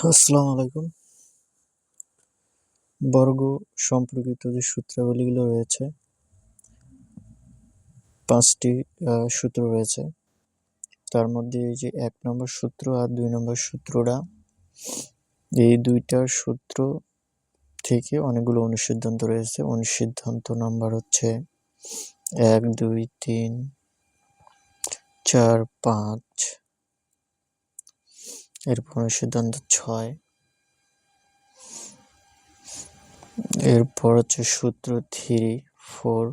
আসসালামু আলাইকুম। বর্গ সম্পর্কিত যে সূত্রাবলীগুলো রয়েছে, ৫টি সূত্র রয়েছে। তার মধ্যে এই যে ১ নম্বর সূত্র আর ২ নম্বর সূত্রটা, এই ২টা সূত্র থেকে অনেকগুলো অনুসিদ্ধান্ত রয়েছে। অনুসিদ্ধান্ত নাম্বার হচ্ছে ১, ২, ৩, ৪, ৫, এরপর অনুসিদ্ধান্ত ৬, এরপর হচ্ছে সূত্র ৩, ৪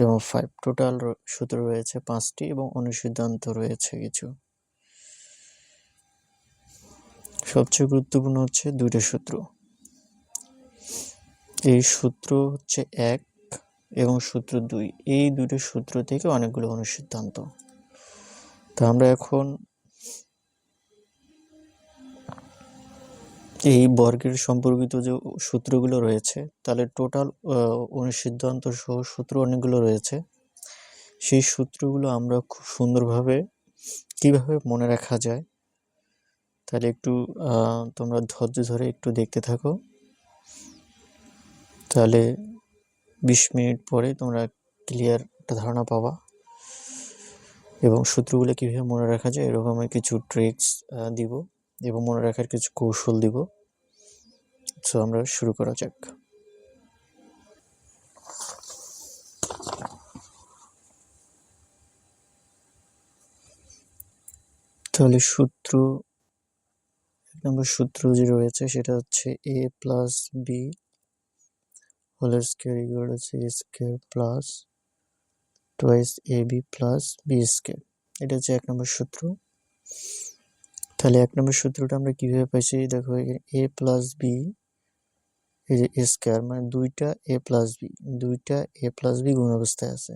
এবং ৫। টোটাল সূত্র রয়েছে ৫টি এবং অনুসিদ্ধান্ত রয়েছে কিছু। সবচেয়ে গুরুত্বপূর্ণ হচ্ছে ২টা সূত্র। এই সূত্র হচ্ছে ১ এবং সূত্র ২। এই ২টো সূত্র থেকে অনেকগুলো অনুসিদ্ধান্ত। তো আমরা এখন এই বর্গের সম্পর্কিত যে সূত্রগুলো রয়েছে, তাহলে টোটাল অনুসিদ্ধান্ত সহ সূত্র অনেকগুলো রয়েছে। সেই সূত্রগুলো আমরা খুব সুন্দরভাবে কিভাবে মনে রাখা যায়, তাহলে একটু তোমরা ধৈর্য ধরে একটু দেখতে থাকো। তাহলে ২০ মিনিট পরে তোমরা ক্লিয়ার একটা ধারণা পাবা এবং সূত্রগুলো কীভাবে মনে রাখা যায় এরকম কিছু ট্রিক্স দিব এবং মনে রাখার কিছু কৌশল দিব। সো আমরা শুরু করা যাক। তাহলে সূত্র ১ নম্বর সূত্র যে রয়েছে সেটা হচ্ছে a plus B whole square equal to C square plus twice A B plus B square. এটা হচ্ছে ১ নম্বর সূত্র। তাহলে ১ নম্বর সূত্রটা আমরা কিভাবে পাইছি, দেখো এ প্লাস বি, এই যে স্কোয়ার মানে দুইটা এ প্লাস বি গুণ অবস্থায় আছে,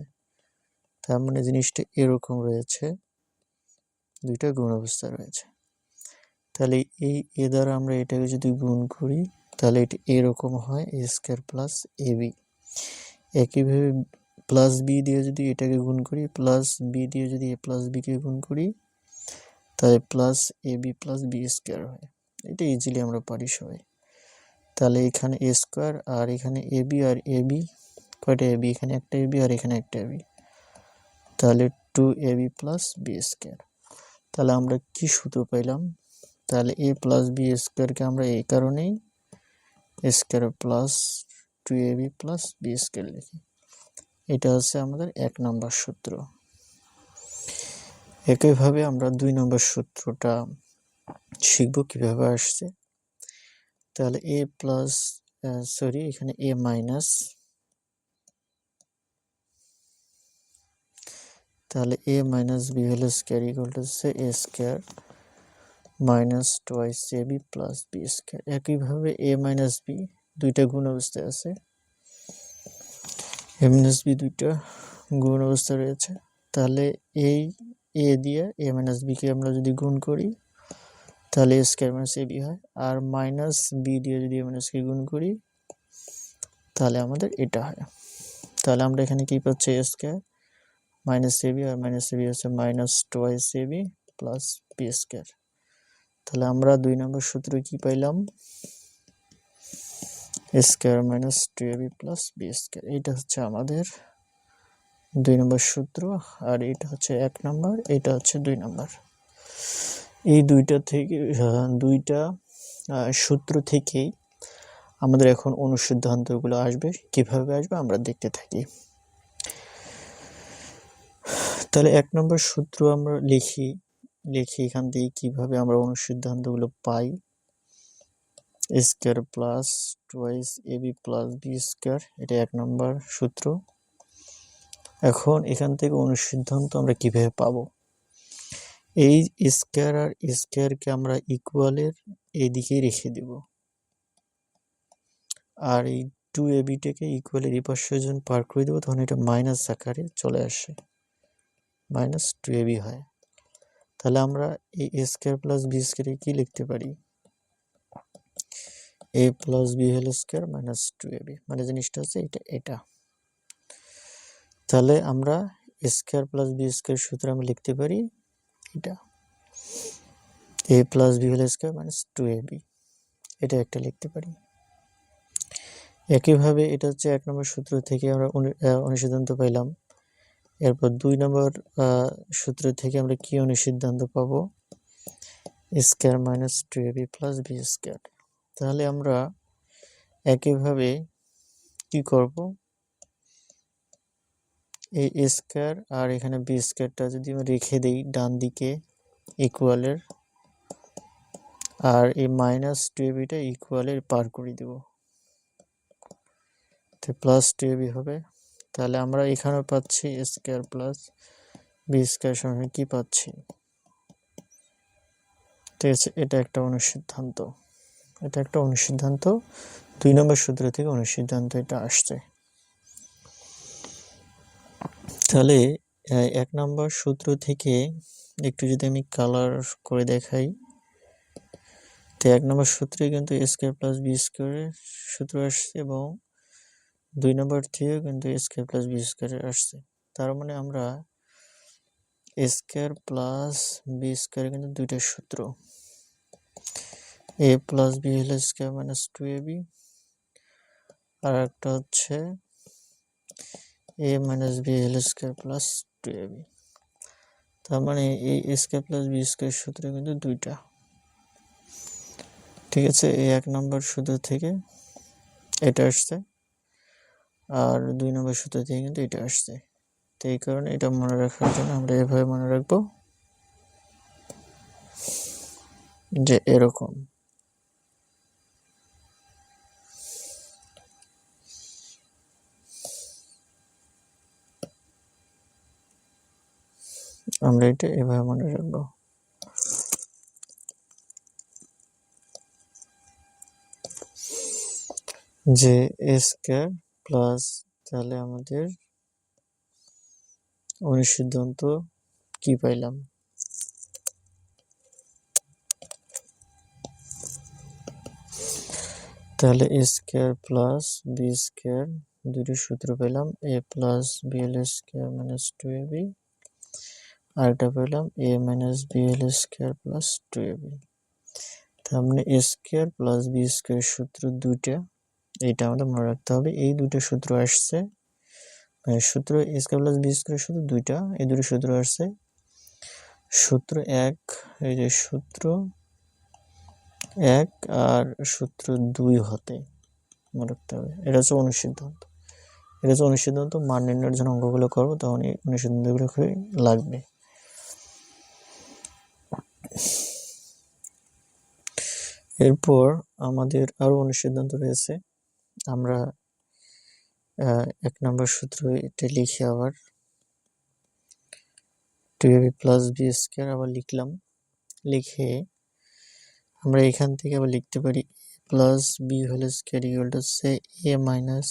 তার মানে জিনিসটা এরকম রয়েছে, দুইটা গুণ অবস্থায় রয়েছে। তাহলে এই এ দ্বারা আমরা এটাকে যদি গুণ করি তাহলে এটা এরকম হয় এ স্কোয়ার প্লাস এ বি। একইভাবে প্লাস বি দিয়ে যদি এটাকে গুণ করি, প্লাস বি দিয়ে যদি এ প্লাস বিকে গুণ করি তাহলে plus A B plus B square হয়। এটা ইজিলি আমরা পারি সবাই। তাহলে এখানে এ স্কোয়ার আর এখানে এ বি আর এ বি, কয়টা এ বি, এখানে একটা এ বি আর এখানে একটা এ বি, তাহলে 2ab প্লাস বি স্কোয়ার। তাহলে আমরা কি সূত্র পাইলাম, তাহলে এ প্লাস বি স্কোয়ারকে আমরা এই কারণেই square plus 2ab plus B square লিখি। এটা হচ্ছে আমাদের ১ নম্বর সূত্র। একইভাবে আমরা ২ নম্বর সূত্রটা শিখব কিভাবে আসছে। তাহলে এ প্লাস এখানে এ মাইনাস, তাহলে A minus B whole square equal to হচ্ছে A square minus twice A B plus B square. একইভাবে এ মাইনাস বি দুইটা গুণ অবস্থায় আছে, এ মাইনাস বি দুইটা গুণ অবস্থায় রয়েছে। তাহলে এই এ দিয়ে এ মাইনাস বিকে আমরা যদি গুণ করি তাহলে এ স্কোয়ার মাইনাস এ বি হয়, আর মাইনাস বি দিয়ে যদি এ মাইনাস কে গুণ করি তাহলে আমাদের এটা হয়। তাহলে আমরা এখানে কি পাচ্ছি, A square minus A B, আর মাইনাস এ বি হচ্ছে minus twice A B plus B square. তাহলে আমরা ২ নম্বর সূত্রে কি পাইলাম, square minus 2ab plus B square. এইটা হচ্ছে আমাদের ২ নম্বর সূত্র, আর এটা হচ্ছে ১ নম্বর, এটা হচ্ছে ২ নম্বর। এই দুইটা থেকে দুইটা সূত্র থেকেই আমাদের এখন অনুসিদ্ধান্তগুলো আসবে। কিভাবে আসবে আমরা দেখতে থাকি। তাহলে ১ নম্বর সূত্র আমরা লিখি এখান থেকে কিভাবে আমরা অনুসিদ্ধান্তগুলো পাই। Square plus twice A B plus B square, এটা ১ নম্বর সূত্র। এখন এখান থেকে অনুসিদ্ধান্ত আমরা কিভাবে পাবো, এই স্কোয়ার আর স্কোয়ারকে আমরা ইকুয়ালের এদিকেই রেখে দেব, আর এই 2abটাকে ইকুয়ালের এই পাশে যখন পার করে দেবো তখন এটা মাইনাস আকারে চলে আসে, মাইনাস 2ab হয়। তাহলে আমরা এই স্কোয়ার প্লাস বি স্কোয়ারে কি লিখতে পারি, A plus B whole square minus 2ab, মানে জিনিসটা হচ্ছে এটা। তাহলে আমরা স্কোয়ার প্লাস বি স্কোয়ার সূত্র আমরা লিখতে পারি এটা। A plus B whole square minus 2ab, এটা একটা লিখতে পারি। একইভাবে এটা হচ্ছে 1 নম্বর সূত্র থেকে আমরা অনুসিদ্ধান্ত পাইলাম। এরপর 2 নম্বর সূত্র থেকে আমরা কি অনুসিদ্ধান্ত পাবো? Square minus 2ab plus B square. তাহলে আমরা একইভাবে কি করব? এই স্কোয়ার আর এখানে বি স্কোয়ারটা যদি আমি রেখে দিই ডান দিকে ইকুয়ালের, আর এই মাইনাস 2abটা ইকুয়ালের পার করে দেব, তো প্লাস 2ab হবে। তাহলে আমরা এখানেও পাচ্ছি স্কোয়ার প্লাস বি স্কোয়ার সমান কি পাচ্ছি? ঠিক আছে, এটা একটা অনুসিদ্ধান্ত, এটা একটা অনুসিদ্ধান্ত 2 নম্বর সূত্র থেকে অনুসিদ্ধান্ত এটা আসছে। তাহলে 1 নম্বর সূত্র থেকে একটু যদি আমি কালার করে দেখাই, তো 1 নম্বর সূত্রে কিন্তু স্কোয়ার প্লাস বি স্কোয়ারের সূত্র আসছে এবং 2 নম্বর থেকেও কিন্তু স্কোয়ার প্লাস বি স্কোয়ার আসছে। তার মানে আমরা স্কোয়ার প্লাস বি স্কোয়ার কিন্তু দুইটা সূত্র, A plus B whole square minus 2ab, আর একটা হচ্ছে A minus B whole square plus 2ab। তার মানে এই স্কোয়ার প্লাস বি স্কোয়ার সূত্র কিন্তু দুইটা। ঠিক আছে, এই 1 নম্বর সূত্র থেকে এটা আসছে আর 2 নম্বর সূত্র থেকে কিন্তু এটা আসছে। তো এই কারণে এটা মনে রাখার জন্য আমরা এভাবে মনে রাখবো যে এরকম। আমরা এটা এভাবে মনে রাখবো যে স্কোয়ার প্লাস, তাহলে আমাদের অনুসিদ্ধান্ত কি পাইলাম? তাহলে স্কোয়ার প্লাস বি স্কোয়ার দুটো সূত্র পেলাম, A plus B whole square minus 2ab, আর এটা পেলাম A minus B whole square plus 2ab। তার মানে স্কোয়ার প্লাস বি স্কোয়ার সূত্র দুইটা, এইটা আমাদের মনে রাখতে হবে। এই দুটো সূত্র আসছে, সূত্র স্কোয়ার প্লাস বি স্কোয়ার সূত্র দুইটা, এই দুটো সূত্র আসছে সূত্র 1, এই যে সূত্র 1 আর সূত্র 2 হতে মনে রাখতে হবে। এটা হচ্ছে অনুসিদ্ধান্ত, এটা হচ্ছে অনুসিদ্ধান্ত। মান নির্ণয়ের জন্য অঙ্কগুলো করবো তখন এই অনুসিদ্ধান্তগুলো খুবই লাগবে। এরপর আমাদের আরো অনুসিদ্ধান্ত রয়েছে। আমরা 1 নম্বর সূত্র এটা লিখে আবার 2ab প্লাস বি স্কোয়ার আবার লিখলাম, লিখে আমরা এখান থেকে আবার লিখতে পারি plus B whole square equal to হচ্ছে A minus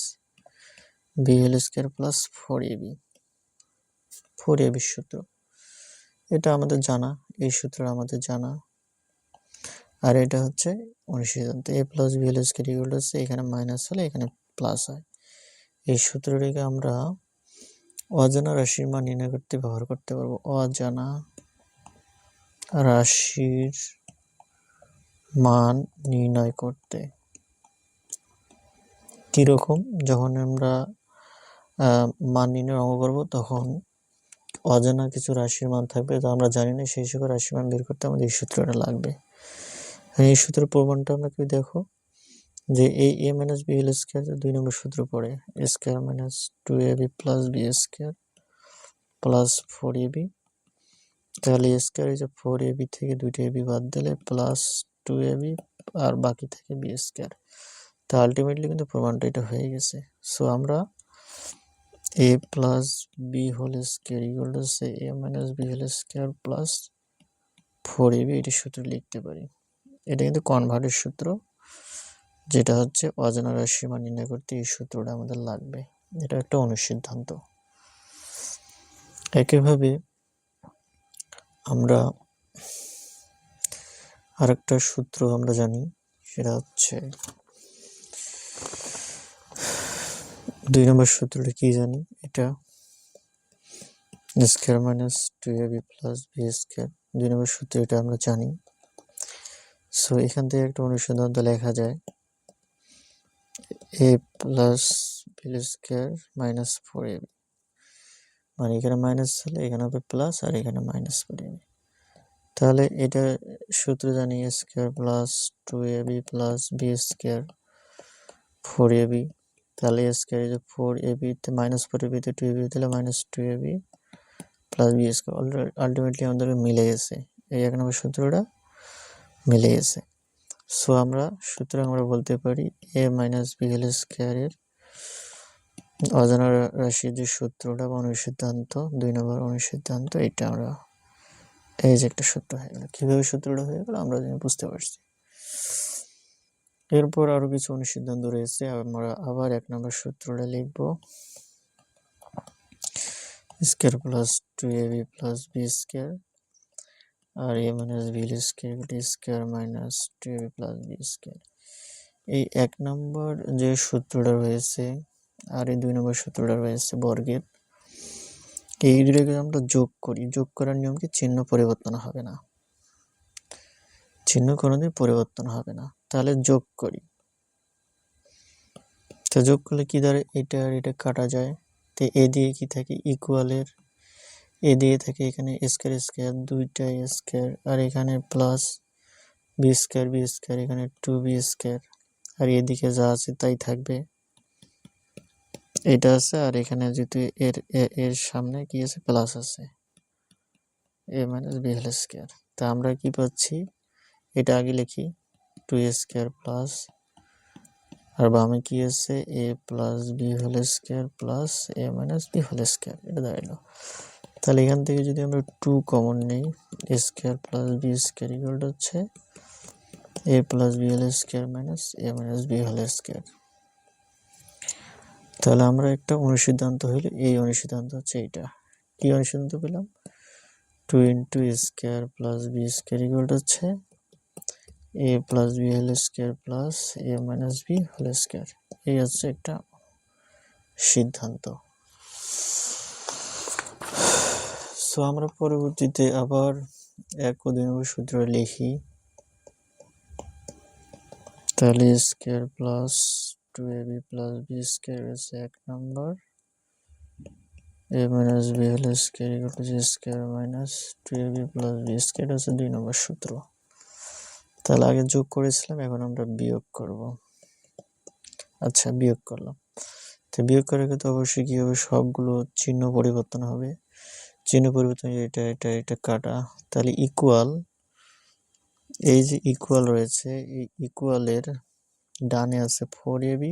B whole square plus 4ab সূত্র। এটা আমাদের জানা, এই সূত্র আমাদের জানা। আর এটা হচ্ছে অনুসিদ্ধান্ত, A plus B whole square equal to হচ্ছে এখানে মাইনাস হলে এখানে প্লাস হয়। এই সূত্রটিকে আমরা অজানা রাশির মান নির্ণয় করতে ব্যবহার করতে পারবো। অজানা রাশির মান নির্ণয় করতে কিরকম? যখন আমরা মান নির্ণয় অঙ্ক করবো তখন অজানা কিছু রাশির মান থাকবে, তো আমরা জানি না, সেই সকল রাশির মান বের করতে আমাদের এই সূত্রটা লাগবে। এই সূত্রের প্রমাণটা আমরা কি দেখো, যে এই A minus B whole square 2 নম্বর সূত্র পড়ে square minus 2ab plus B square plus 4ab। তাহলে স্কোয়ার এই যে 4ab থেকে 2টা ab বাদ দিলে প্লাস 2ab আর বাকি থাকে বি স্কোয়ার। তা আলটিমেটলি কিন্তু প্রমাণটা এটা হয়ে গেছে। সো আমরা A plus B whole square equal to A minus B whole square plus 4ab এটি সূত্র লিখতে পারি। এটা কিন্তু কনভার্টের সূত্র, যেটা হচ্ছে অজানা রাশির মান নির্ণয় করতে এই সূত্রটা আমাদের লাগবে। এটা একটা অনুসিদ্ধান্ত। একইভাবে আমরা আরেকটা সূত্র আমরা জানি, সেটা হচ্ছে 2 নম্বর সূত্রটা কি জানি, এটা square minus 2ab plus B square 2 নম্বর সূত্র, এটা আমরা জানি। সো এখান থেকে একটা অনুসিদ্ধান্ত লেখা যায় A plus B square minus 4ab, মানে এখানে মাইনাস হলে এখানে হবে প্লাস আর এখানে মাইনাস 4ab। তাহলে এটা সূত্র জানি a square plus 2ab plus B square 4ab। তাহলে a স্কোয়ার ইজ 4ab তে মাইনাস 4ab তে 2ab দিলে minus 2ab plus B square. Ultimately আমাদের মিলে গেছে, এই 1 নম্বর সূত্রটা মিলে গেছে। সো সুতরাং আমরা বলতে পারি a মাইনাস বি হোল স্কোয়ারের অজানা রাশির যে সূত্রটা বা অনুসিদ্ধান্ত, 2 নম্বর অনুসিদ্ধান্ত, এটা আমরা এই যে একটা সূত্র হয়ে গেল। কিভাবে সূত্রটা হয়ে গেল আমরা বুঝতে পারছি। এরপর আরো কিছু অনুসিদ্ধান্ত রয়েছে, আমরা আবার 1 নম্বর সূত্রটা লিখব square plus 2ab plus B square আর a minus B square square minus 2ab plus B square. এই 1 নম্বর যে সূত্রটা রয়েছে আর এই 2 নম্বর সূত্রটা রয়েছে বর্গের, এই দুটোকে আমরা যোগ করি। যোগ করার নিয়ম কি? চিহ্ন পরিবর্তন হবে না, চিহ্ন কোনোদিন পরিবর্তন হবে না। তাহলে যোগ করি, তো যোগ করলে কি দাঁড়ায়? এটা আর এটা কাটা যায়, তো এ দিয়ে কি থাকে? ইকুয়ালের এ দিয়ে থাকে এখানে স্কোয়ার স্কোয়ার, দুইটা স্কোয়ার, আর এখানে প্লাস বি স্কোয়ার এখানে 2b স্কোয়ার, আর এদিকে যা আছে তাই থাকবে, এটা আছে। আর এখানে যেহেতু এর সামনে কি আছে? প্লাস আছে, a minus B whole square. তা আমরা কি পাচ্ছি? এটা আগে লিখি 2a স্কোয়ার প্লাস, আর বামে কি আছে? a plus B whole square plus a minus B whole square, এটা দাঁড়ালো। তাহলে এখান থেকে যদি আমরা 2 কমন নেই, a square plus B square equal to হচ্ছে a plus B whole square minus a minus B whole square. তাহলে আমরা একটা অনুসিদ্ধান্ত হইলে এই অনুসিদ্ধান্ত হচ্ছে এইটা। কি অনুসিদ্ধান্ত পেলাম? 2 into a square plus B square equal to হচ্ছে a plus B whole square plus a minus B whole square. এই হচ্ছে একটা সিদ্ধান্ত। সো আমরা পরবর্তীতে আবার 1 ও 2 নম্বর সূত্র লিখি। তাহলে a square plus 2ab plus B square হচ্ছে 1 নম্বর, a minus B whole square equal to a square minus 2ab plus B square হচ্ছে 2 নম্বর সূত্র। তাহলে আগে যোগ করেছিলাম, এখন আমরা বিয়োগ করব। আচ্ছা, বিয়োগ করলাম। তো বিয়োগ করার ক্ষেত্রে অবশ্যই কি হবে? সবগুলো চিহ্ন পরিবর্তন হবে। চিহ্ন পরিবর্তন, এটা এটা এটা কাটা। তাহলে ইকুয়াল, এই যে ইকুয়াল রয়েছে, এই ইকুয়ালের ডানে আছে 4ab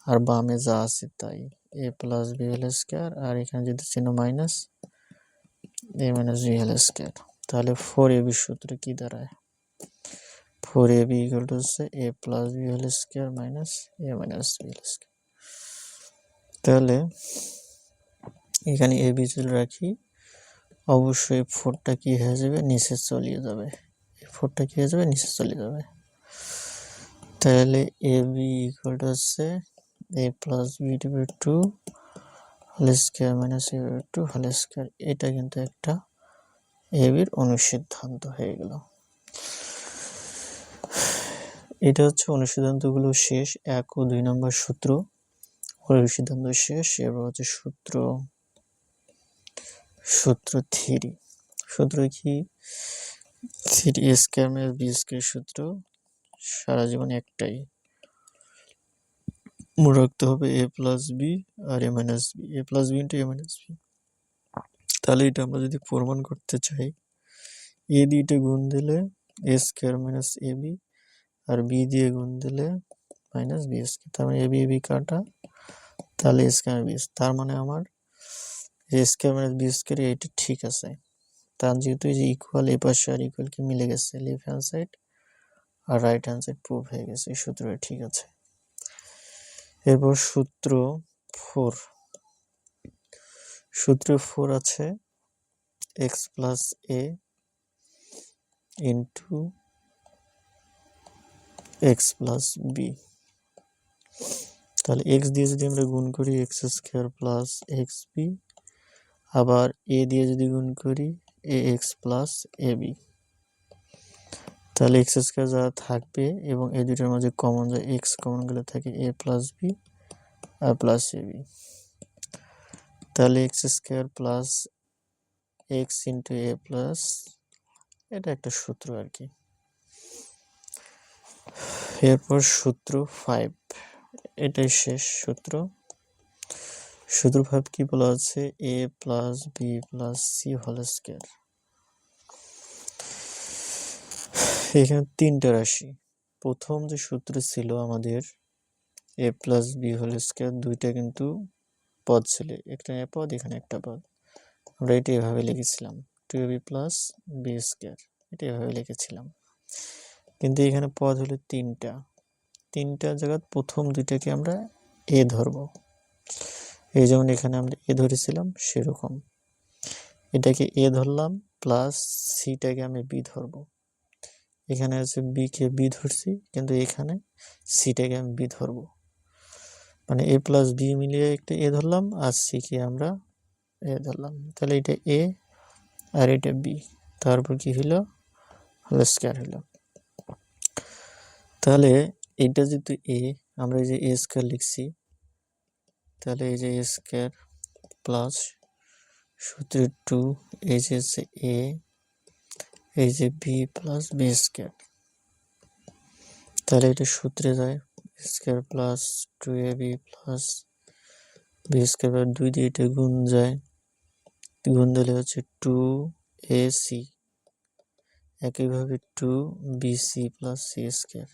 আর বামে যা আছে তাই, a plus B whole square, আর এখানে যদি চিহ্ন minus a minus B whole square. তাহলে 4ab সূত্র কি দাঁড়ায়? 4ab ইকুয়াল টু হচ্ছে a plus B whole square minus a minus B whole square. তাহলে এখানে a b চলে রাখি, অবশ্যই 4টা কি হয়ে যাবে? নিচে চলে যাবে। 4টা কি হয়ে যাবে? নিচে চলে যাবে। তাহলে a b ইকুয়াল টু হচ্ছে a plus B divide 2 whole square minus a divide 2 whole square. এটা কিন্তু একটা a b এর অনুসিদ্ধান্ত হয়ে গেল। এটা হচ্ছে অনুসিদ্ধান্তগুলো শেষ, 1 ও 2 নম্বর সূত্র অনুসিদ্ধান্ত শেষ। এবার হচ্ছে সূত্র 3। সূত্র কি? 3a square minus B square সূত্র সারা জীবন একটাই, মনে রাখতে হবে a প্লাস বি আর a minus B, a plus B into a minus B. তাহলে এটা আমরা যদি প্রমাণ করতে চাই, a দিয়ে গুণ দিলে a square minus A B, আর বি দিয়ে গুণ দিলে মাইনাস বি স্কোয়ার। তার মানে এ বি কাটা, তাহলে a স্কোয়ার বি, তার মানে আমার a square minus B square এইটা ঠিক আছে। তার যেহেতু এই যে ইকুয়াল, এ পাশে আর ইকুয়াল কি মিলে গেছে, লেফট হ্যান্ড সাইড আর রাইট হ্যান্ড সাইড প্রুভ হয়ে গেছে, এই সূত্রটা ঠিক আছে। এরপর সূত্র 4। সূত্র 4 আছে x plus a into x plus B. তাহলে x দিয়ে যদি আমরা গুণ করি x square plus X B, আবার a দিয়ে যদি গুণ করি ax প্লাস ab। তাহলে এক্স স্কোয়ার যা থাকবে এবং এই দুইটার মাঝে কমন যায় এক্স কমন গেলে থাকে এ প্লাস বি আর প্লাস এ বি। তাহলে x square plus x into A plus, এটা একটা সূত্র আর কি। এরপর সূত্র 5, এটাই শেষ সূত্র। সূত্র 5 কি বলা আছে, A plus B plus C whole square. এখানে তিনটা রাশি। প্রথম যে সূত্র ছিল আমাদের A plus B whole square, দুইটা কিন্তু পদ ছিল, একটা পদ এখানে একটা পদ। আমরা এটা এভাবে লিখেছিলাম 2ab প্লাস বি স্কোয়ার, এটা এভাবে লিখেছিলাম। কিন্তু এখানে পদ হলো তিনটা জায়গায় প্রথম দুইটাকে আমরা এ ধরব। এই যেমন এখানে আমরা এ ধরেছিলাম সেরকম এটাকে এ ধরলাম, প্লাস সিটাকে আমি বি ধরব। এখানে আছে বি কে বি ধরছি, কিন্তু এখানে সিটাকে আমি বি ধরব। মানে এ প্লাস বি মিলিয়ে একটা এ ধরলাম আর সি কে আমরা এ ধরলাম। তাহলে এটা এ আর এটা বি, তারপর কি হলো, হোল স্কয়ার হলো। তাহলে এটা যেহেতু এ, আমরা এই যে এ স্কয়ার লিখছি, তাহলে এই যে এ স্কয়ার প্লাস সূত্রে 2, এই যে এ, এই যে বি প্লাস বি স্কয়ার। তাহলে এটা সূত্রে যায় square plus 2ab plus B square, 2 দিয়ে এটা গুণ যায়, গুণ দিলে হচ্ছে 2ac, একইভাবে 2bc প্লাস সি স্কয়ার।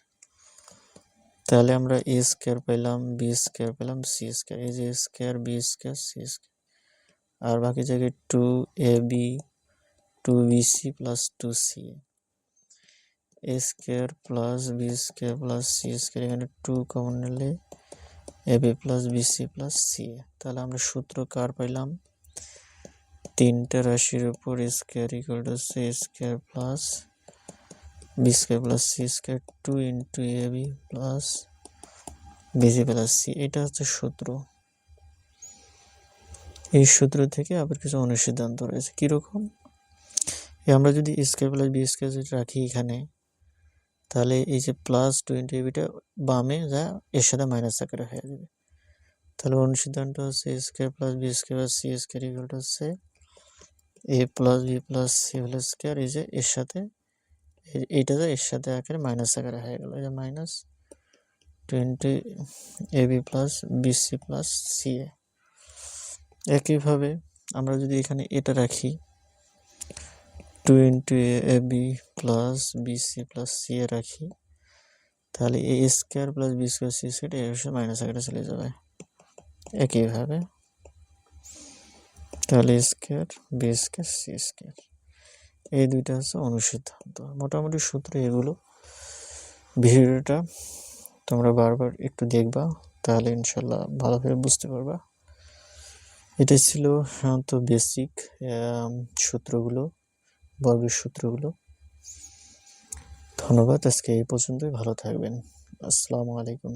তাহলে আমরা এ স্কয়ার পেলাম, বি স্কয়ার পেলাম, সি স্কয়ার, এই যে square B square C square, আর বাকি জায়গায় 2ab 2bc plus 2ca, A square plus B square plus C square, এখানে 2 কমন নিলে ab plus BC plus C. তাহলে আমরা সূত্র কার পাইলাম, তিনটা রাশির উপর square equal to C square plus B square plus C square 2 into ab plus BC plus C, এটা হচ্ছে সূত্র। এই সূত্র থেকে আবার কিছু অনুসিদ্ধান্ত রয়েছে। কিরকম, আমরা যদি স্কয়ার প্লাস বি স্কয়ার যদি রাখি এখানে, তাহলে এই যে প্লাস 2 ইন্টু এবিটা বামে যা এর সাথে মাইনাস আকারে হয়ে যাবে। তাহলে অনুসিদ্ধান্ত হচ্ছে A square plus B square plus C square equal to হচ্ছে A plus B plus C whole square, এই যে এর সাথে এইটা যে এর সাথে আকারে মাইনাস আকারে হয়ে গেল, এই যে minus 20 AB plus BC plus C A. একইভাবে আমরা যদি এখানে এটা রাখি 2 into AB plus BC plus C A রাখি, তাহলে A square plus B square C square এর সাথে মাইনাস আকারে চলে যাবে। একইভাবে তাহলে square B square C square, এই দুইটা হচ্ছে অনুসিদ্ধান্ত। মোটামুটি সূত্র এগুলো। ভিডিওটা তোমরা বারবার একটু দেখবা, তাহলে ইনশাল্লাহ ভালোভাবে বুঝতে পারবা। এটাই ছিল সাধারণত বেসিক সূত্রগুলো, বর্গের সূত্রগুলো। ধন্যবাদ, আজকে এই পর্যন্তই। ভালো থাকবেন। আসসালামু আলাইকুম।